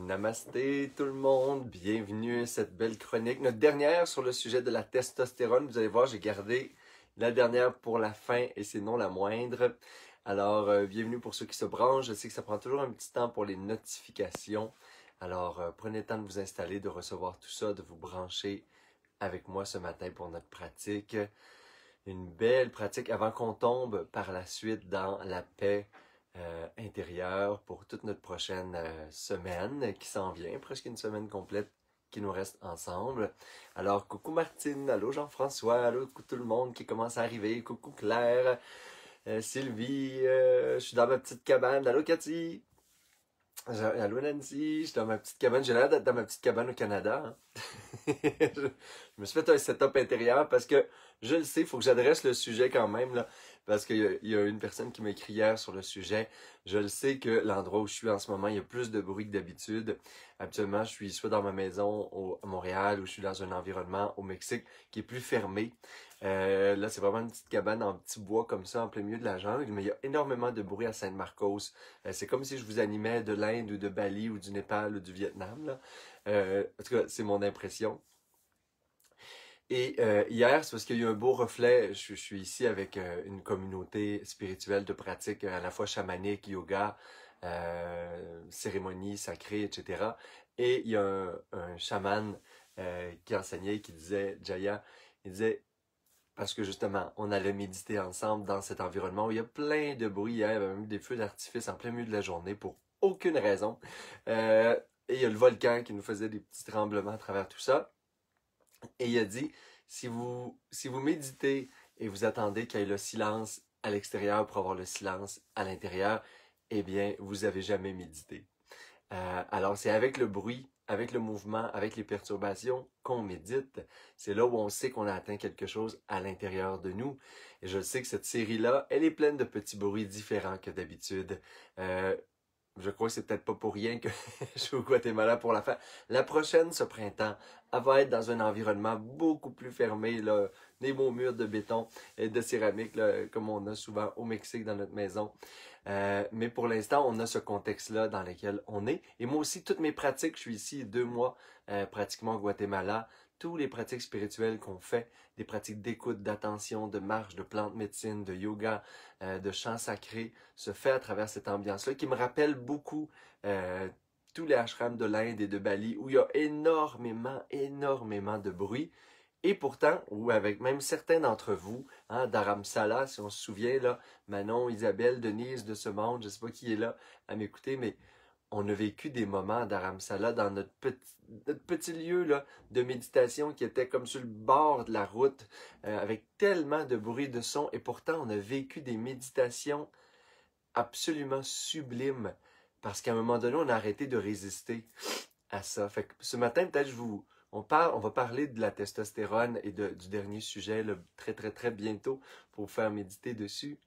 Namasté tout le monde, bienvenue à cette belle chronique, notre dernière sur le sujet de la testostérone. Vous allez voir, j'ai gardé la dernière pour la fin et c'est non la moindre. Alors, bienvenue pour ceux qui se branchent. Je sais que ça prend toujours un petit temps pour les notifications. Alors, prenez le temps de vous installer, de recevoir tout ça, de vous brancher avec moi ce matin pour notre pratique. Une belle pratique avant qu'on tombe par la suite dans la paix intérieure pour toute notre prochaine semaine qui s'en vient, presque une semaine complète qui nous reste ensemble. Alors, coucou Martine, allô Jean-François, allô tout le monde qui commence à arriver, coucou Claire, Sylvie, je suis dans ma petite cabane, allô Cathy, allô Nancy, je suis dans ma petite cabane, j'ai l'air d'être dans ma petite cabane au Canada. Hein? je me suis fait un setup intérieur parce que je le sais, il faut que j'adresse le sujet quand même, là, parce qu'il y a une personne qui m'a écrit hier sur le sujet. Je le sais que l'endroit où je suis en ce moment, il y a plus de bruit que d'habitude. Habituellement, je suis soit dans ma maison à Montréal ou je suis dans un environnement au Mexique qui est plus fermé. Là, c'est vraiment une petite cabane en petit bois comme ça, en plein milieu de la jungle, mais il y a énormément de bruit à Saint-Marcos. C'est comme si je vous animais de l'Inde ou de Bali ou du Népal ou du Vietnam, là. En tout cas, c'est mon impression. Et hier, c'est parce qu'il y a eu un beau reflet. Je suis ici avec une communauté spirituelle de pratique à la fois chamanique, yoga, cérémonie sacrée, etc. Et il y a un chaman qui enseignait, qui disait, Jaya, il disait, parce que justement, on allait méditer ensemble dans cet environnement où il y a plein de bruit. Hier, il y avait même des feux d'artifice en plein milieu de la journée pour aucune raison. Et il y a le volcan qui nous faisait des petits tremblements à travers tout ça. Et il a dit, si vous méditez et vous attendez qu'il y ait le silence à l'extérieur pour avoir le silence à l'intérieur, eh bien, vous avez jamais médité. Alors, c'est avec le bruit, avec le mouvement, avec les perturbations qu'on médite. C'est là où on sait qu'on a atteint quelque chose à l'intérieur de nous. Et je sais que cette série-là, elle est pleine de petits bruits différents que d'habitude. Je crois que c'est peut-être pas pour rien que je suis au Guatemala pour la faire. La prochaine, ce printemps, elle va être dans un environnement beaucoup plus fermé, là, des beaux murs de béton et de céramique, là, comme on a souvent au Mexique dans notre maison. Mais pour l'instant, on a ce contexte-là dans lequel on est. Et moi aussi, toutes mes pratiques, je suis ici 2 mois pratiquement au Guatemala. Toutes les pratiques spirituelles qu'on fait, des pratiques d'écoute, d'attention, de marche, de plante médecine, de yoga, de chant sacré, se fait à travers cette ambiance-là qui me rappelle beaucoup tous les ashrams de l'Inde et de Bali où il y a énormément de bruit. Et pourtant, ou avec même certains d'entre vous, hein, Dharamsala, si on se souvient, là, Manon, Isabelle, Denise de ce monde, je ne sais pas qui est là à m'écouter, mais on a vécu des moments à Dharamsala dans notre petit lieu là, de méditation qui était comme sur le bord de la route, avec tellement de bruit, de son, et pourtant on a vécu des méditations absolument sublimes, parce qu'à un moment donné, on a arrêté de résister à ça. Fait que ce matin, peut-être on va parler de la testostérone et du dernier sujet là, très bientôt pour vous faire méditer dessus.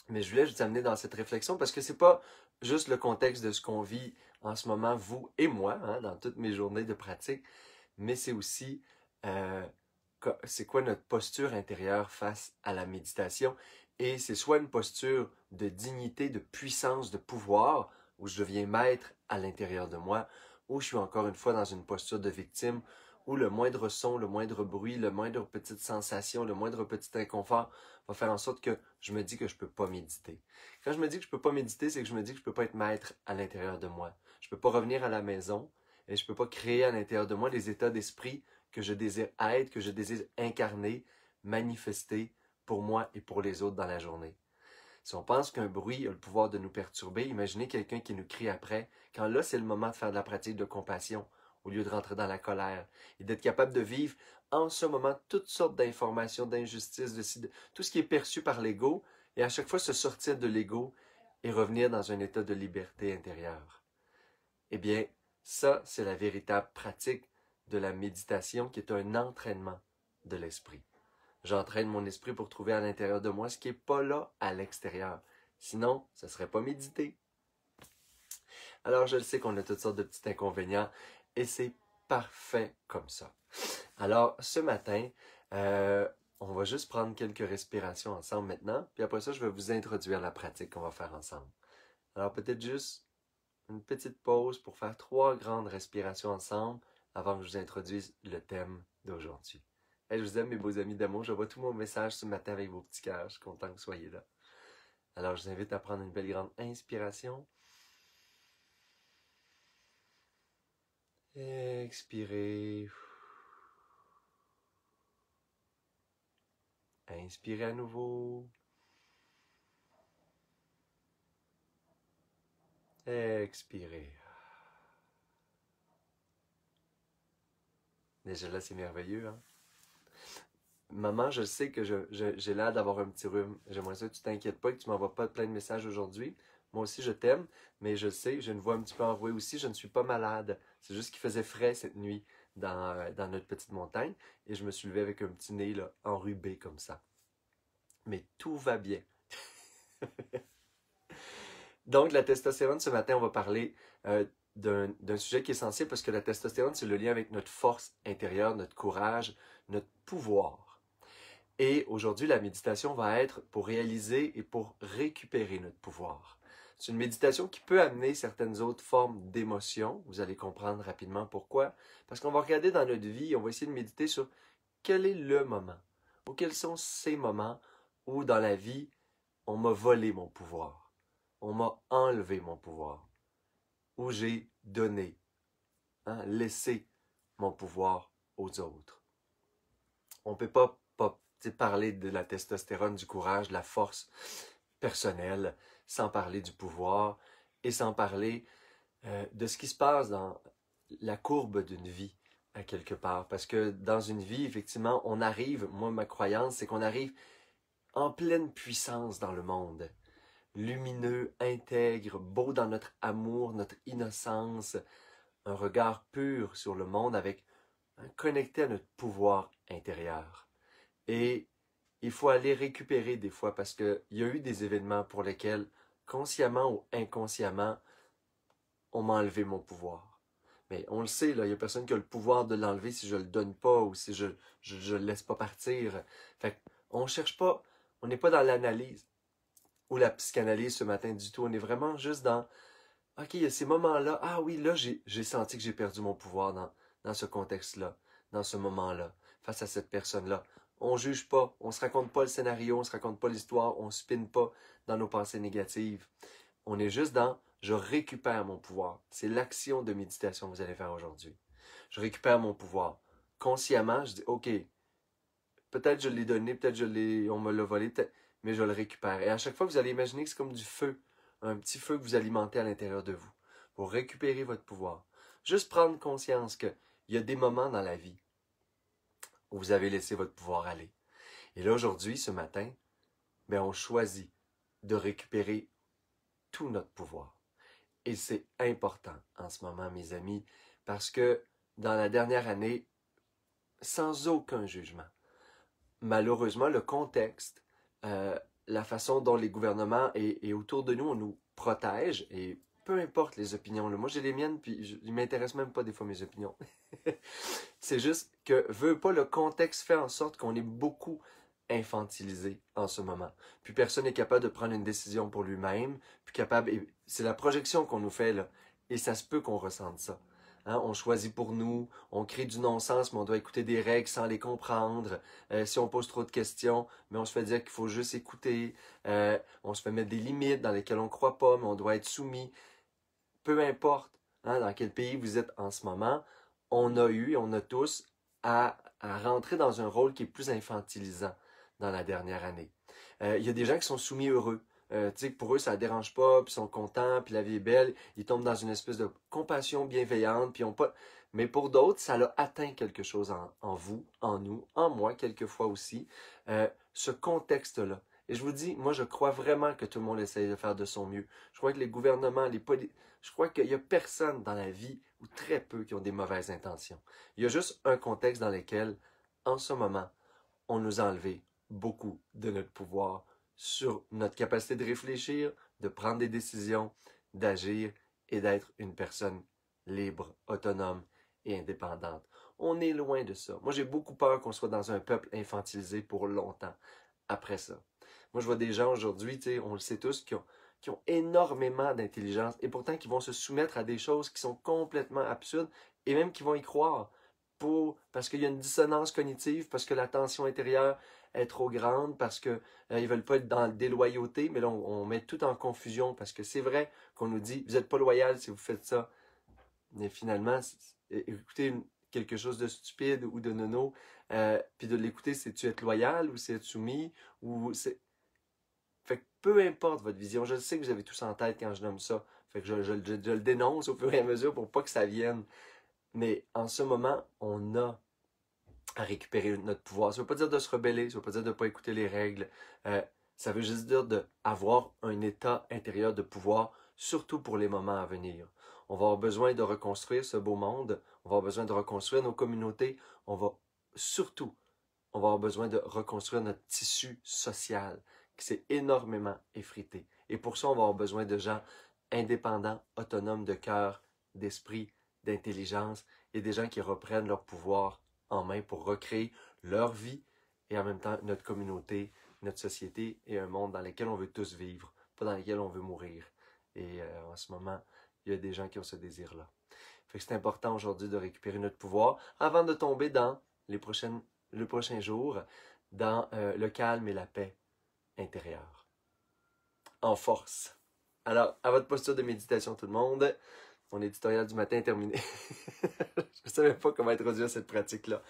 Mais je voulais juste amener dans cette réflexion parce que c'est pas juste le contexte de ce qu'on vit en ce moment, vous et moi, hein, dans toutes mes journées de pratique, mais c'est aussi euh, c'est quoi notre posture intérieure face à la méditation. Et c'est soit une posture de dignité, de puissance, de pouvoir, où je deviens maître à l'intérieur de moi, ou je suis encore une fois dans une posture de victime, où le moindre son, le moindre bruit, le moindre petite sensation, le moindre petit inconfort va faire en sorte que je me dis que je ne peux pas méditer. Quand je me dis que je ne peux pas méditer, c'est que je me dis que je ne peux pas être maître à l'intérieur de moi. Je ne peux pas revenir à la maison et je ne peux pas créer à l'intérieur de moi les états d'esprit que je désire être, que je désire incarner, manifester pour moi et pour les autres dans la journée. Si on pense qu'un bruit a le pouvoir de nous perturber, imaginez quelqu'un qui nous crie après, quand là c'est le moment de faire de la pratique de compassion, au lieu de rentrer dans la colère, et d'être capable de vivre en ce moment toutes sortes d'informations, d'injustices, tout ce qui est perçu par l'ego, et à chaque fois se sortir de l'ego et revenir dans un état de liberté intérieure. Eh bien, ça, c'est la véritable pratique de la méditation qui est un entraînement de l'esprit. J'entraîne mon esprit pour trouver à l'intérieur de moi ce qui n'est pas là à l'extérieur. Sinon, ce ne serait pas méditer. Alors, je le sais qu'on a toutes sortes de petits inconvénients et c'est parfait comme ça. Alors, ce matin, on va juste prendre quelques respirations ensemble maintenant, puis après ça, je vais vous introduire la pratique qu'on va faire ensemble. Alors, peut-être juste une petite pause pour faire 3 grandes respirations ensemble avant que je vous introduise le thème d'aujourd'hui. Hey, je vous aime, mes beaux amis d'amour. Je vois tous mon message ce matin avec vos petits cœurs. Je suis content que vous soyez là. Alors, je vous invite à prendre une belle grande inspiration. Expirez. Inspirez à nouveau. Expirez. Déjà là, c'est merveilleux, hein? Maman, je sais que j'ai l'air d'avoir un petit rhume. J'aimerais ça que tu t'inquiètes pas, que tu m'envoies pas plein de messages aujourd'hui. Moi aussi, je t'aime, mais je sais, j'ai une voix un petit peu enrouée aussi. Je ne suis pas malade. C'est juste qu'il faisait frais cette nuit dans notre petite montagne et je me suis levé avec un petit nez là, enrubé comme ça. Mais tout va bien. Donc, la testostérone, ce matin, on va parler d'un sujet qui est essentiel parce que la testostérone, c'est le lien avec notre force intérieure, notre courage, notre pouvoir. Et aujourd'hui, la méditation va être pour réaliser et pour récupérer notre pouvoir. C'est une méditation qui peut amener certaines autres formes d'émotions. Vous allez comprendre rapidement pourquoi. Parce qu'on va regarder dans notre vie, on va essayer de méditer sur quel est le moment, ou quels sont ces moments où dans la vie, on m'a volé mon pouvoir, on m'a enlevé mon pouvoir, où j'ai donné, laissé mon pouvoir aux autres. On ne peut pas parler de la testostérone, du courage, de la force personnelle, sans parler du pouvoir et sans parler de ce qui se passe dans la courbe d'une vie, à quelque part. Parce que dans une vie, effectivement, on arrive, moi, ma croyance, c'est qu'on arrive en pleine puissance dans le monde. Lumineux, intègre, beau dans notre amour, notre innocence, un regard pur sur le monde avec connecté à notre pouvoir intérieur. Et il faut aller récupérer des fois parce qu'il y a eu des événements pour lesquels, consciemment ou inconsciemment, on m'a enlevé mon pouvoir. Mais on le sait, là, il n'y a personne qui a le pouvoir de l'enlever si je ne le donne pas ou si je le laisse pas partir. Fait on cherche pas, on n'est pas dans l'analyse ou la psychanalyse ce matin du tout. On est vraiment juste dans, OK, il y a ces moments-là, ah oui, là, j'ai senti que j'ai perdu mon pouvoir dans ce contexte-là, dans ce moment-là, face à cette personne-là. On juge pas, on se raconte pas le scénario, on se raconte pas l'histoire, on spinne pas dans nos pensées négatives. On est juste dans je récupère mon pouvoir. C'est l'action de méditation que vous allez faire aujourd'hui. Je récupère mon pouvoir. Consciemment, je dis OK, peut-être je l'ai donné, peut-être on me l'a volé, mais je le récupère. Et à chaque fois, vous allez imaginer que c'est comme du feu, un petit feu que vous alimentez à l'intérieur de vous pour récupérer votre pouvoir. Juste prendre conscience qu'il y a des moments dans la vie où vous avez laissé votre pouvoir aller. Et là, aujourd'hui, ce matin, on choisit de récupérer tout notre pouvoir. Et c'est important en ce moment, mes amis, parce que dans la dernière année, sans aucun jugement, malheureusement, le contexte, la façon dont les gouvernements et autour de nous, on nous protège, et peu importe les opinions, là, moi j'ai les miennes, puis il ne m'intéresse même pas des fois mes opinions. C'est juste que, veut pas, le contexte fait en sorte qu'on est beaucoup infantilisé en ce moment. Puis personne n'est capable de prendre une décision pour lui-même, puis c'est la projection qu'on nous fait là, et ça se peut qu'on ressente ça. Hein, on choisit pour nous, on crée du non-sens, mais on doit écouter des règles sans les comprendre. Si on pose trop de questions, mais on se fait dire qu'il faut juste écouter. On se fait mettre des limites dans lesquelles on ne croit pas, mais on doit être soumis. Peu importe dans quel pays vous êtes en ce moment, on a tous à rentrer dans un rôle qui est plus infantilisant dans la dernière année. Il y a des gens qui sont soumis heureux. Pour eux, ça ne dérange pas, puis ils sont contents, puis la vie est belle. Ils tombent dans une espèce de compassion bienveillante, puis pas... Mais pour d'autres, ça a atteint quelque chose en vous, en nous, en moi, quelquefois aussi, ce contexte-là. Et je vous dis, moi, je crois vraiment que tout le monde essaye de faire de son mieux. Je crois que les gouvernements, je crois qu'il n'y a personne dans la vie, ou très peu, qui ont des mauvaises intentions. Il y a juste un contexte dans lequel, en ce moment, on nous a enlevé beaucoup de notre pouvoir sur notre capacité de réfléchir, de prendre des décisions, d'agir et d'être une personne libre, autonome et indépendante. On est loin de ça. Moi, j'ai beaucoup peur qu'on soit dans un peuple infantilisé pour longtemps après ça. Moi, je vois des gens aujourd'hui, on le sait tous, qui qui ont énormément d'intelligence et pourtant qui vont se soumettre à des choses qui sont complètement absurdes et même qui vont y croire parce qu'il y a une dissonance cognitive, parce que la tension intérieure est trop grande, parce qu'ils ne veulent pas être dans la déloyauté, mais là on met tout en confusion parce que c'est vrai qu'on nous dit vous n'êtes pas loyal si vous faites ça. Mais finalement, écouter quelque chose de stupide ou de nono, puis de l'écouter, c'est-tu être loyal ou c'est être soumis ou c'est. Fait que peu importe votre vision, je sais que vous avez tous en tête quand je nomme ça. Fait que je le dénonce au fur et à mesure pour pas que ça vienne. Mais en ce moment, on a à récupérer notre pouvoir. Ça veut pas dire de se rebeller, ça veut pas dire de ne pas écouter les règles. Ça veut juste dire d'avoir un état intérieur de pouvoir, surtout pour les moments à venir. On va avoir besoin de reconstruire ce beau monde, on va avoir besoin de reconstruire nos communautés, surtout, on va avoir besoin de reconstruire notre tissu social, qui s'est énormément effrité. Et pour ça, on va avoir besoin de gens indépendants, autonomes de cœur, d'esprit, d'intelligence, et des gens qui reprennent leur pouvoir en main pour recréer leur vie et en même temps notre communauté, notre société et un monde dans lequel on veut tous vivre, pas dans lequel on veut mourir. Et en ce moment, il y a des gens qui ont ce désir-là. Fait que c'est important aujourd'hui de récupérer notre pouvoir avant de tomber dans le prochain jour, dans le calme et la paix intérieure. En force. Alors, à votre posture de méditation tout le monde. Mon éditorial du matin est terminé. Je ne savais pas comment introduire cette pratique-là.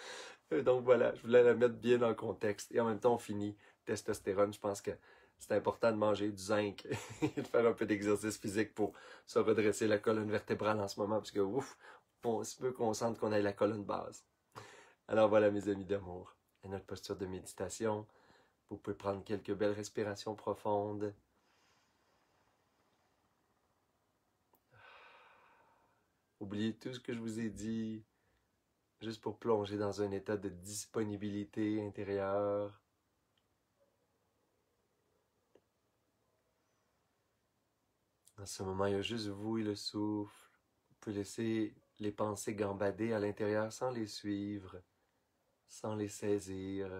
Donc voilà, je voulais la mettre bien dans le contexte. Et en même temps, on finit testostérone. Je pense que c'est important de manger du zinc et de faire un peu d'exercice physique pour se redresser la colonne vertébrale en ce moment, parce que ouf, on se peut qu'on sente qu'on a la colonne basse. Alors voilà, mes amis d'amour, à notre posture de méditation. Vous pouvez prendre quelques belles respirations profondes. Oubliez tout ce que je vous ai dit, juste pour plonger dans un état de disponibilité intérieure. En ce moment, il y a juste vous et le souffle. Vous pouvez laisser les pensées gambader à l'intérieur sans les suivre, sans les saisir.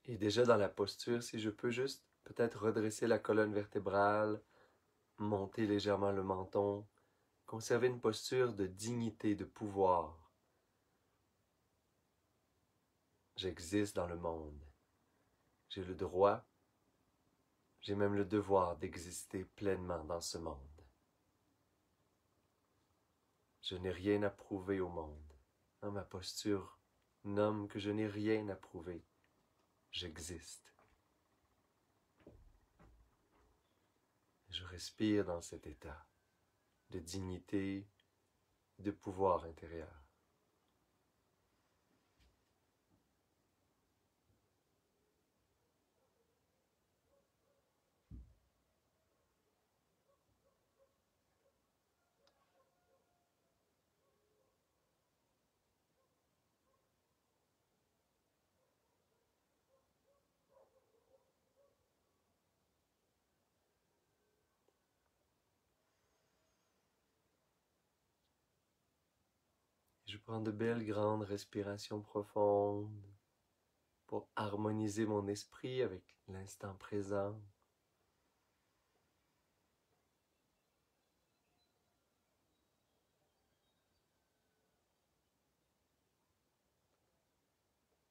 Et déjà dans la posture, si je peux juste peut-être redresser la colonne vertébrale, monter légèrement le menton, conserver une posture de dignité, de pouvoir. J'existe dans le monde. J'ai le droit, j'ai même le devoir d'exister pleinement dans ce monde. Je n'ai rien à prouver au monde. Dans ma posture nomme que je n'ai rien à prouver. J'existe. Je respire dans cet état de dignité, de pouvoir intérieur. Je prends de belles grandes respirations profondes pour harmoniser mon esprit avec l'instant présent.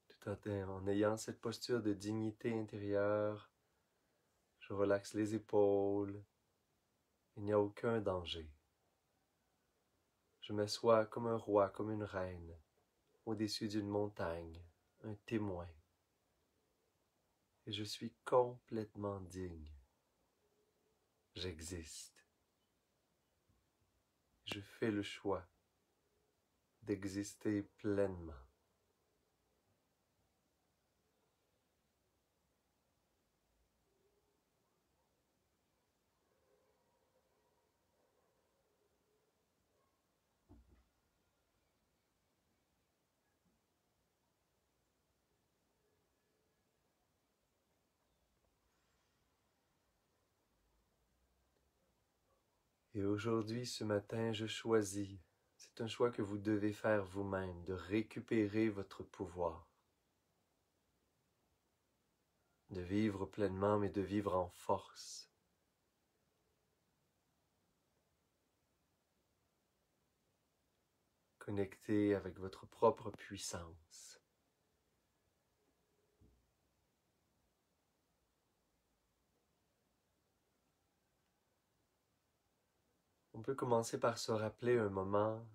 Tout en ayant cette posture de dignité intérieure, je relaxe les épaules. Il n'y a aucun danger. Je m'assois comme un roi, comme une reine, au-dessus d'une montagne, un témoin. Et je suis complètement digne. J'existe. Je fais le choix d'exister pleinement. Et aujourd'hui, ce matin, je choisis C'est un choix que vous devez faire vous-même, de récupérer votre pouvoir, de vivre pleinement, mais de vivre en force. Connecté avec votre propre puissance. On peut commencer par se rappeler un moment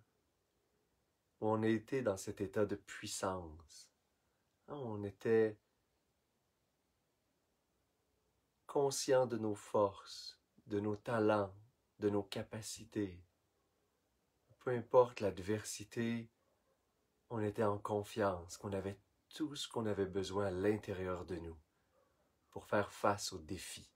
où on a été dans cet état de puissance. On était conscient de nos forces, de nos talents, de nos capacités. Peu importe l'adversité, on était en confiance, qu'on avait tout ce qu'on avait besoin à l'intérieur de nous pour faire face aux défis.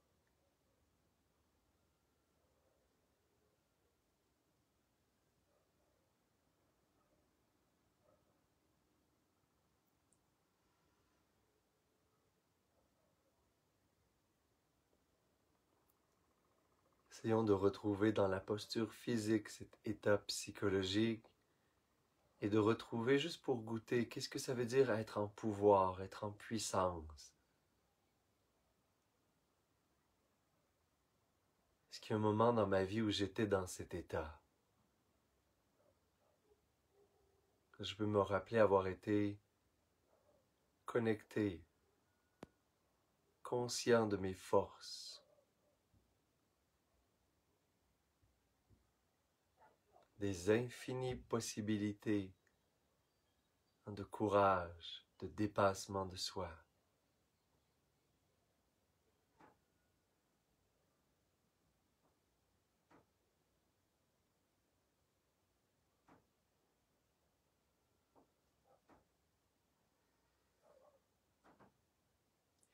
Essayons de retrouver dans la posture physique cet état psychologique et de retrouver, juste pour goûter, qu'est-ce que ça veut dire être en pouvoir, être en puissance. Est-ce qu'il y a un moment dans ma vie où j'étais dans cet état? Je peux me rappeler avoir été connecté, conscient de mes forces, des infinies possibilités de courage, de dépassement de soi.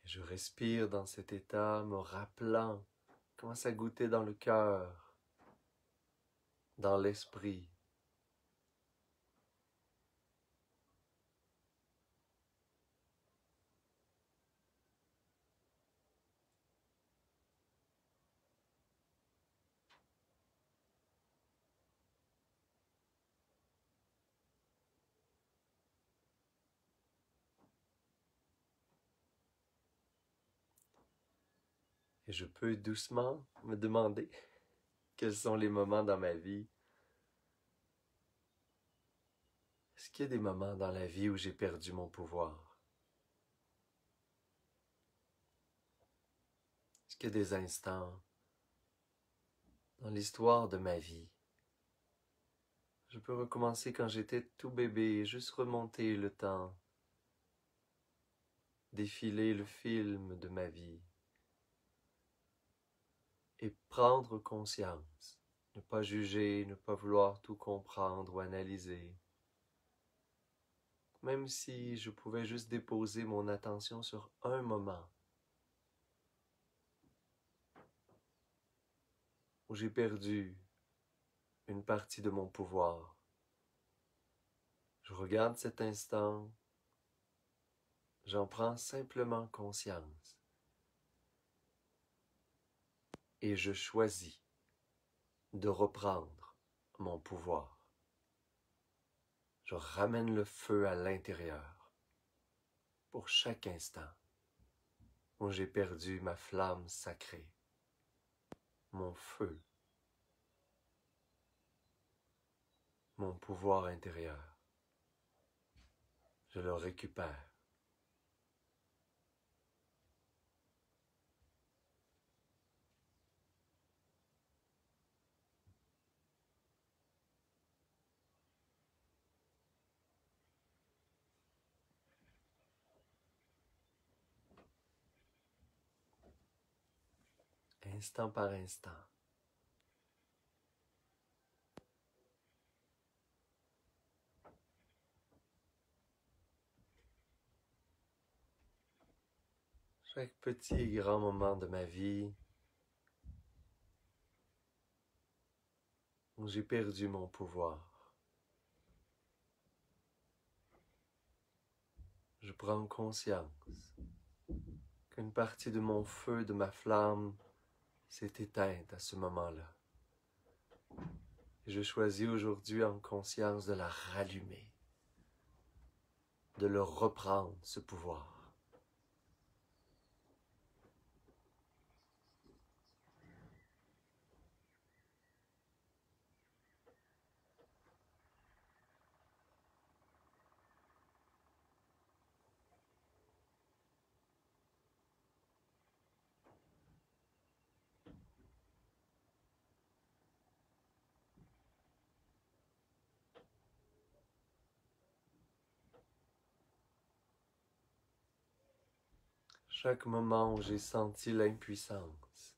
Et je respire dans cet état, me rappelant comment ça goûtait dans le cœur, dans l'esprit. Et je peux doucement me demander quels sont les moments dans ma vie. Est-ce qu'il y a des moments dans la vie où j'ai perdu mon pouvoir? Est-ce qu'il y a des instants dans l'histoire de ma vie? Je peux recommencer quand j'étais tout bébé et juste remonter le temps, défiler le film de ma vie et prendre conscience, ne pas juger, ne pas vouloir tout comprendre ou analyser. Même si je pouvais juste déposer mon attention sur un moment où j'ai perdu une partie de mon pouvoir. Je regarde cet instant, j'en prends simplement conscience et je choisis de reprendre mon pouvoir. Je ramène le feu à l'intérieur pour chaque instant où j'ai perdu ma flamme sacrée, mon feu, mon pouvoir intérieur. Je le récupère. Instant par instant. Chaque petit et grand moment de ma vie où j'ai perdu mon pouvoir. Je prends conscience qu'une partie de mon feu, de ma flamme, s'est éteinte à ce moment-là. Et je choisis aujourd'hui en conscience de la rallumer, de leur reprendre ce pouvoir. Chaque moment où j'ai senti l'impuissance,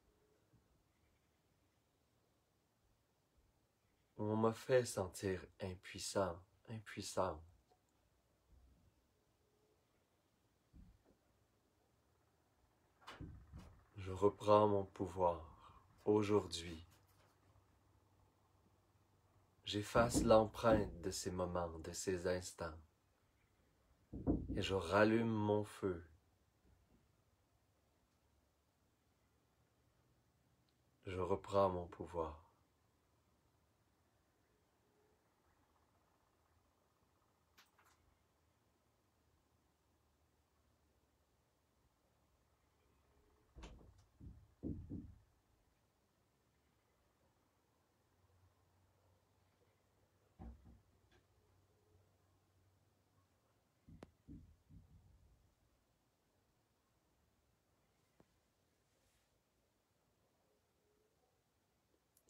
où on m'a fait sentir impuissant, impuissante, je reprends mon pouvoir aujourd'hui. J'efface l'empreinte de ces moments, de ces instants, et je rallume mon feu. Je reprends mon pouvoir.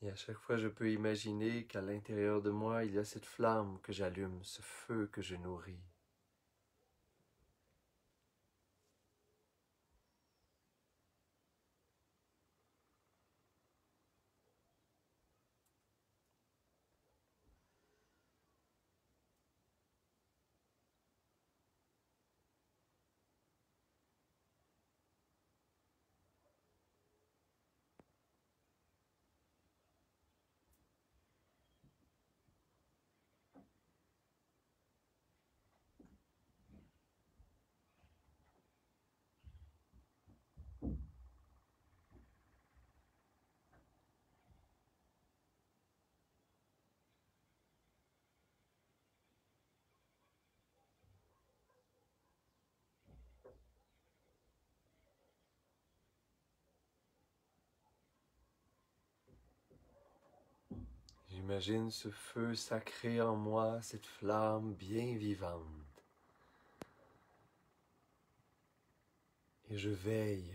Et à chaque fois, je peux imaginer qu'à l'intérieur de moi, il y a cette flamme que j'allume, ce feu que je nourris. J'imagine ce feu sacré en moi, cette flamme bien vivante. Et je veille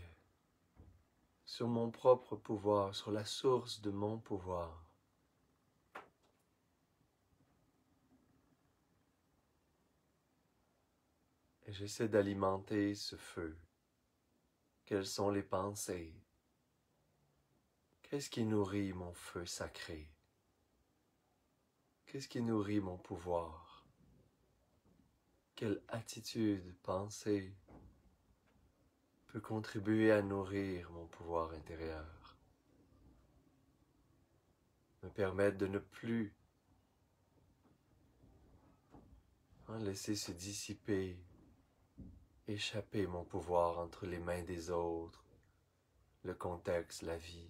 sur mon propre pouvoir, sur la source de mon pouvoir. Et j'essaie d'alimenter ce feu. Quelles sont les pensées? Qu'est-ce qui nourrit mon feu sacré? Qu'est-ce qui nourrit mon pouvoir? Quelle attitude, pensée peut contribuer à nourrir mon pouvoir intérieur? Me permettre de ne plus laisser se dissiper, échapper mon pouvoir entre les mains des autres, le contexte, la vie.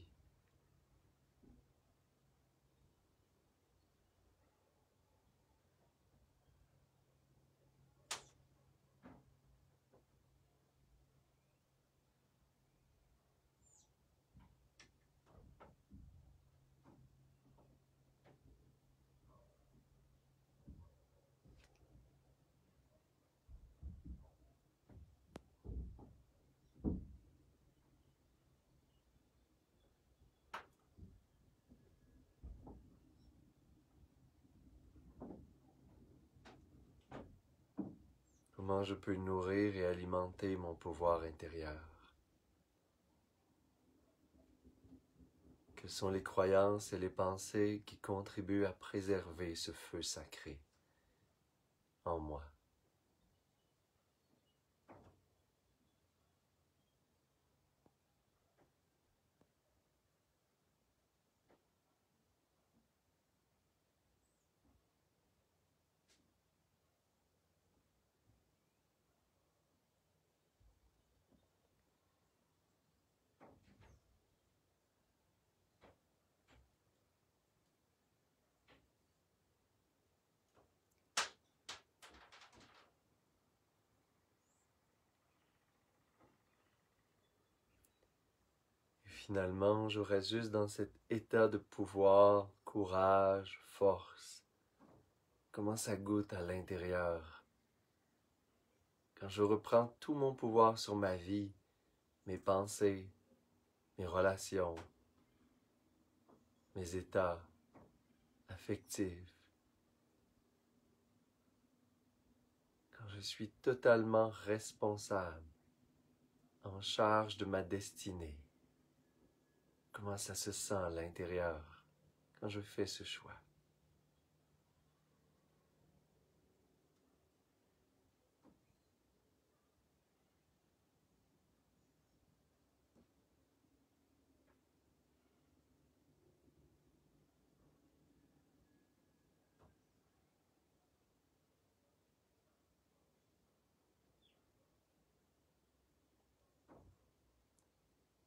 Comment je peux nourrir et alimenter mon pouvoir intérieur? Quelles sont les croyances et les pensées qui contribuent à préserver ce feu sacré en moi? finalement, je reste juste dans cet état de pouvoir, courage, force. Comment ça goûte à l'intérieur. Quand je reprends tout mon pouvoir sur ma vie, mes pensées, mes relations, mes états affectifs. Quand je suis totalement responsable, en charge de ma destinée. Comment ça se sent à l'intérieur quand je fais ce choix.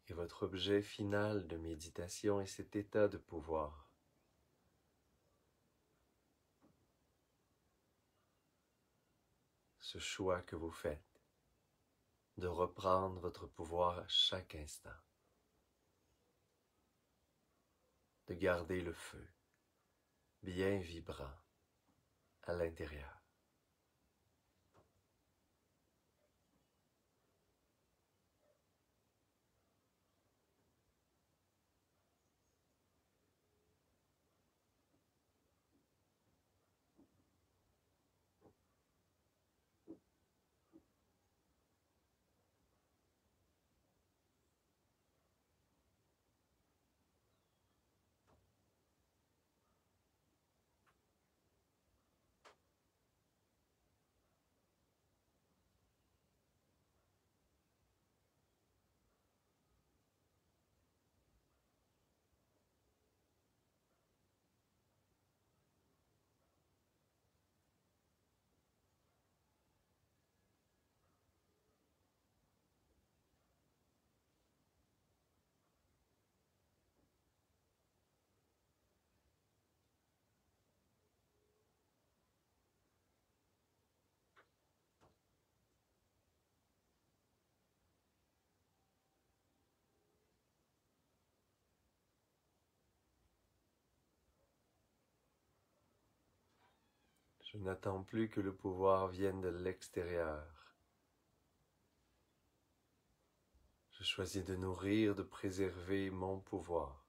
Et votre objet final de méditation est cet état de pouvoir. Ce choix que vous faites de reprendre votre pouvoir à chaque instant. De garder le feu bien vibrant à l'intérieur. Je n'attends plus que le pouvoir vienne de l'extérieur. Je choisis de nourrir, de préserver mon pouvoir.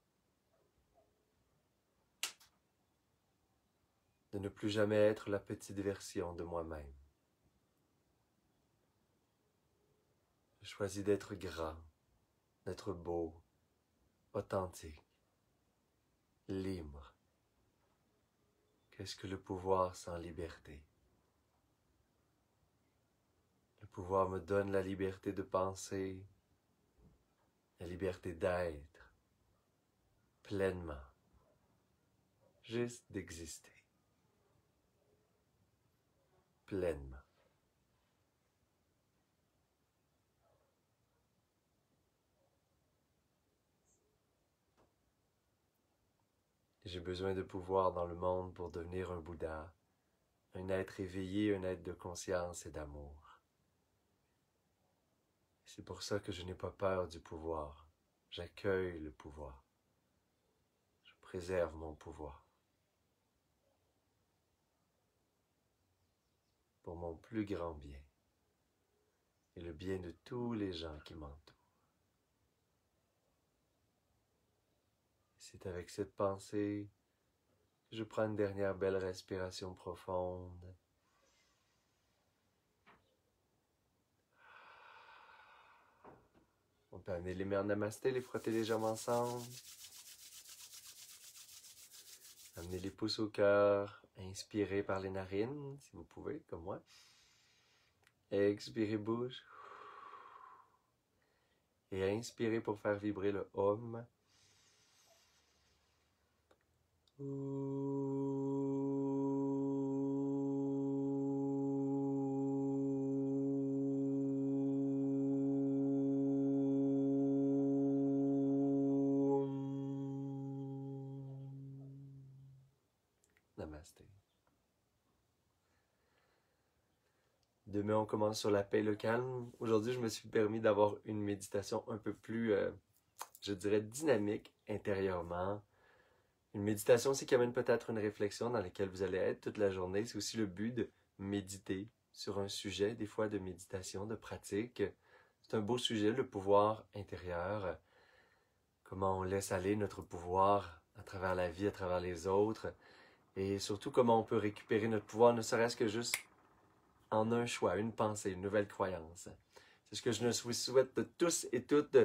De ne plus jamais être la petite version de moi-même. Je choisis d'être grand, d'être beau, authentique, libre. Qu'est-ce que le pouvoir sans liberté? Le pouvoir me donne la liberté de penser, la liberté d'être pleinement, juste d'exister, pleinement. J'ai besoin de pouvoir dans le monde pour devenir un Bouddha, un être éveillé, un être de conscience et d'amour. C'est pour ça que je n'ai pas peur du pouvoir. J'accueille le pouvoir. Je préserve mon pouvoir. Pour mon plus grand bien et le bien de tous les gens qui m'entourent. C'est avec cette pensée que je prends une dernière belle respiration profonde. On peut amener les mains en namasté, les frotter les jambes ensemble. Amenez les pouces au cœur. Inspirez par les narines, si vous pouvez, comme moi. Expirez bouche. Et inspirez pour faire vibrer le Om. Namasté. Demain, on commence sur la paix et le calme. Aujourd'hui, je me suis permis d'avoir une méditation un peu plus je dirais, dynamique intérieurement. Une méditation aussi qui amène peut-être une réflexion dans laquelle vous allez être toute la journée. C'est aussi le but de méditer sur un sujet, des fois de méditation, de pratique. C'est un beau sujet, le pouvoir intérieur. Comment on laisse aller notre pouvoir à travers la vie, à travers les autres. Et surtout comment on peut récupérer notre pouvoir, ne serait-ce que juste en un choix, une pensée, une nouvelle croyance. C'est ce que je nous souhaite de tous et toutes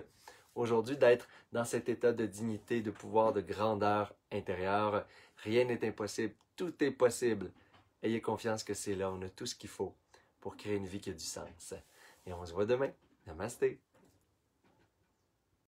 aujourd'hui, d'être dans cet état de dignité, de pouvoir, de grandeur intérieure. Rien n'est impossible, tout est possible. Ayez confiance que c'est là, on a tout ce qu'il faut pour créer une vie qui a du sens. Et on se voit demain. Namasté.